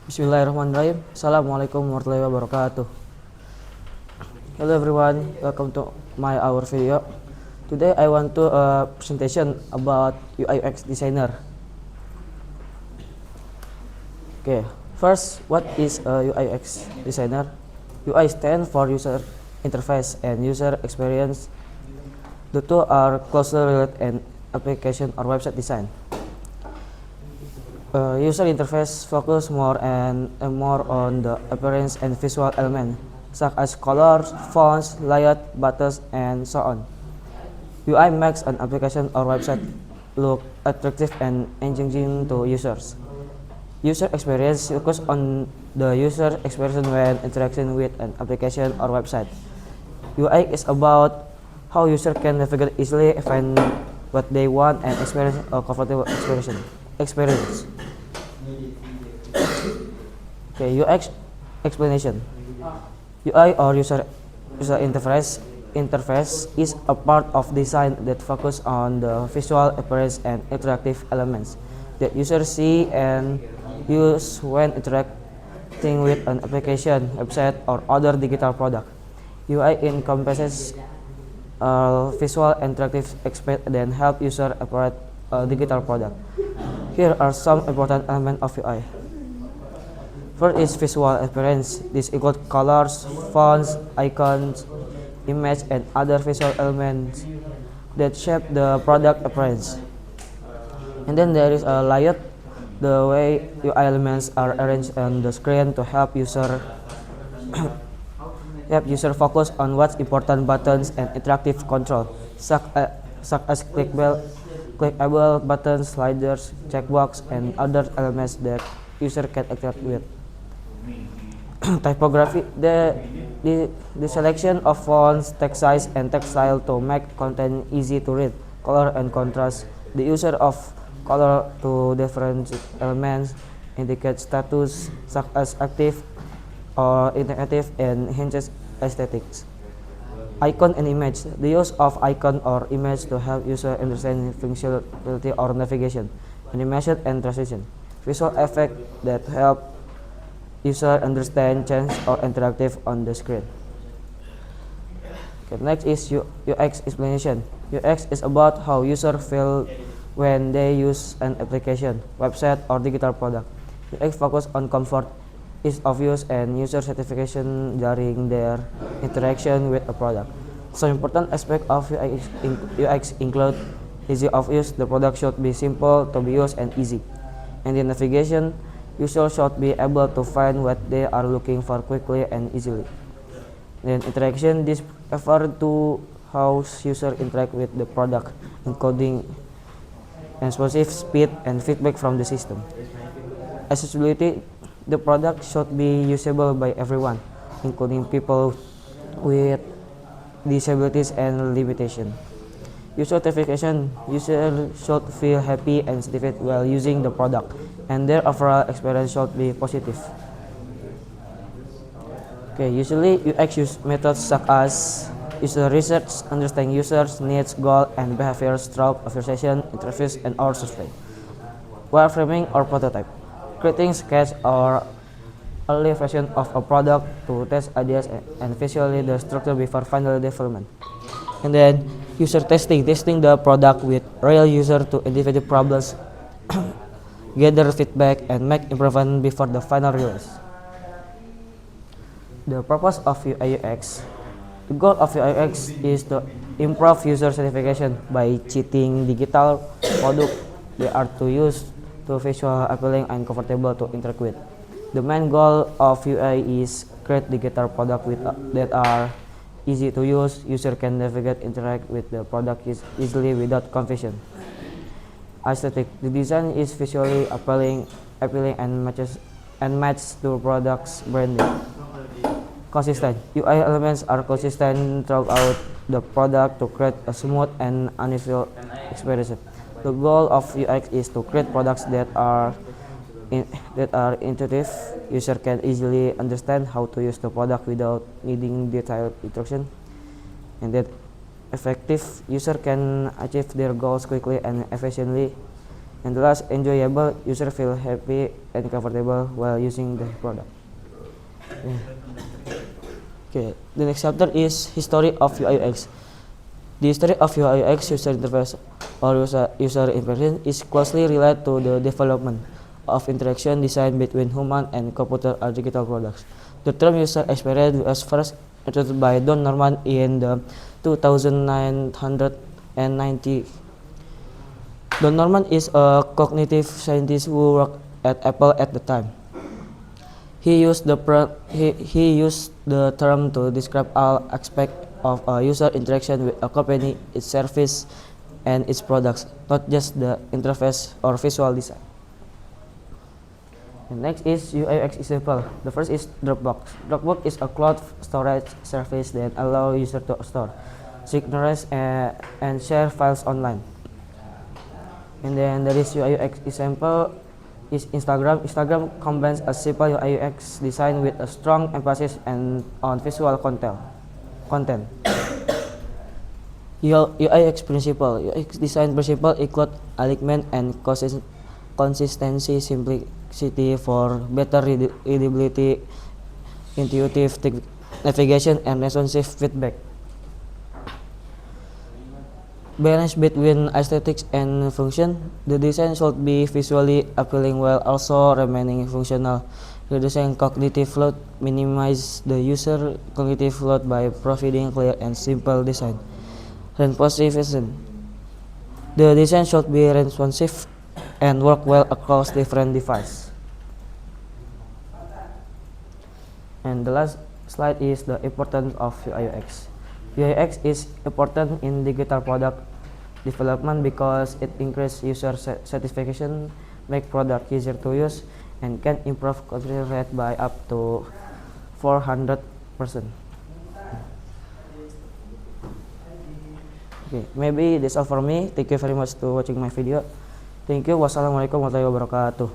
Bismillahirrahmanirrahim. Assalamualaikum warahmatullahi wabarakatuh. Hello everyone, welcome to our video. Today I want to presentation about UI UX designer. Okay, first, what is a UI UX designer? UI stands for user interface and user experience. The two are closely related in application or website design. User interface focus more on the appearance and visual element, such as colors, fonts, layout, buttons, and so on. UI makes an application or website look attractive and engaging to users. User experience focus on the user experience when interacting with an application or website. UI is about how user can navigate easily, find what they want, and experience a comfortable experience. Okay, UX explanation. UI or user interface is a part of design that focus on the visual appearance and interactive elements that users see and use when interacting with an application, website, or other digital product. UI encompasses visual interactive aspects that help user operate a digital product. Here are some important elements of UI. First is visual appearance. This includes colors, fonts, icons, image, and other visual elements that shape the product appearance. And then there is a layout, the way UI elements are arranged on the screen to help user focus on what's important buttons and interactive control, such as clickable buttons, sliders, checkbox, and other elements that user can interact with. Typography, the selection of fonts, text size, and text style to make content easy to read. Color and contrast, the use of color to different elements indicate status such as active or inactive and hinges aesthetics. Icon and image, the use of icon or image to help user understand functionality or navigation. Animation and transition, visual effect that help user understand change or interactive on the screen. Okay, next is UX explanation. UX is about how user feel when they use an application, website, or digital product. UX focus on comfort, ease of use, and user satisfaction during their interaction with a product. Some important aspects of UX include easy of use. The product should be simple to be used and easy. And the navigation, users should be able to find what they are looking for quickly and easily. Then interaction, this refers to how users interact with the product, including responsive speed and feedback from the system. Accessibility, the product should be usable by everyone, including people with disabilities and limitations. User satisfaction, users should feel happy and satisfied while using the product, and their overall experience should be positive. Okay, usually UX use methods such as user research, understanding users' needs, goals, and behaviors through conversation, interviews, and or survey. Wireframing or prototype, creating sketch or early version of a product to test ideas and visually the structure before final development. And then user testing the product with real user to identify problems, gather feedback, and make improvement before the final release. The purpose of UI UX. The goal of UI UX is to improve user satisfaction by cheating digital product they are to use to visual appealing and comfortable to interact with. The main goal of UI is create digital product that are easy to use. User can navigate, interact with the product easily without confusion. Aesthetic, the design is visually appealing and matches the product's branding. Consistent, UI elements are consistent throughout the product to create a smooth and uneven experience. The goal of UX is to create products that are intuitive. User can easily understand how to use the product without needing detailed instruction, and that effective user can achieve their goals quickly and efficiently. And the last, enjoyable. User feel happy and comfortable while using the product. Yeah. Okay, the next chapter is history of UI UX. The history of UI UX, user interface or user interaction, is closely related to the development of interaction design between human and computer or digital products. The term user experience was first introduced by Don Norman in the 2990. Don Norman is a cognitive scientist who worked at Apple at the time. He used the term to describe all aspects of a user interaction with a company, its service, and its products, not just the interface or visual design. And next is UI UX example. The first is Dropbox. Dropbox is a cloud storage service that allows users to store, synchronize, and share files online. And then there is UI UX example is Instagram. Instagram combines a simple UI UX design with a strong emphasis on visual content. UI UX principle. UX design principle include alignment and consistency, simplicity for better readability, intuitive navigation, and responsive feedback. Balance between aesthetics and function. The design should be visually appealing while also remaining functional. Reducing cognitive load. Minimize the user cognitive load by providing clear and simple design. Responsiveness. The design should be responsive and work well across different devices. And the last slide is the importance of UI UX. UI UX is important in digital product development because it increases user satisfaction, make product easier to use, and can improve conversion rate by up to 400%. Okay, maybe that's all for me. Thank you very much to watching my video. Thank you. Wassalamualaikum warahmatullahi wabarakatuh.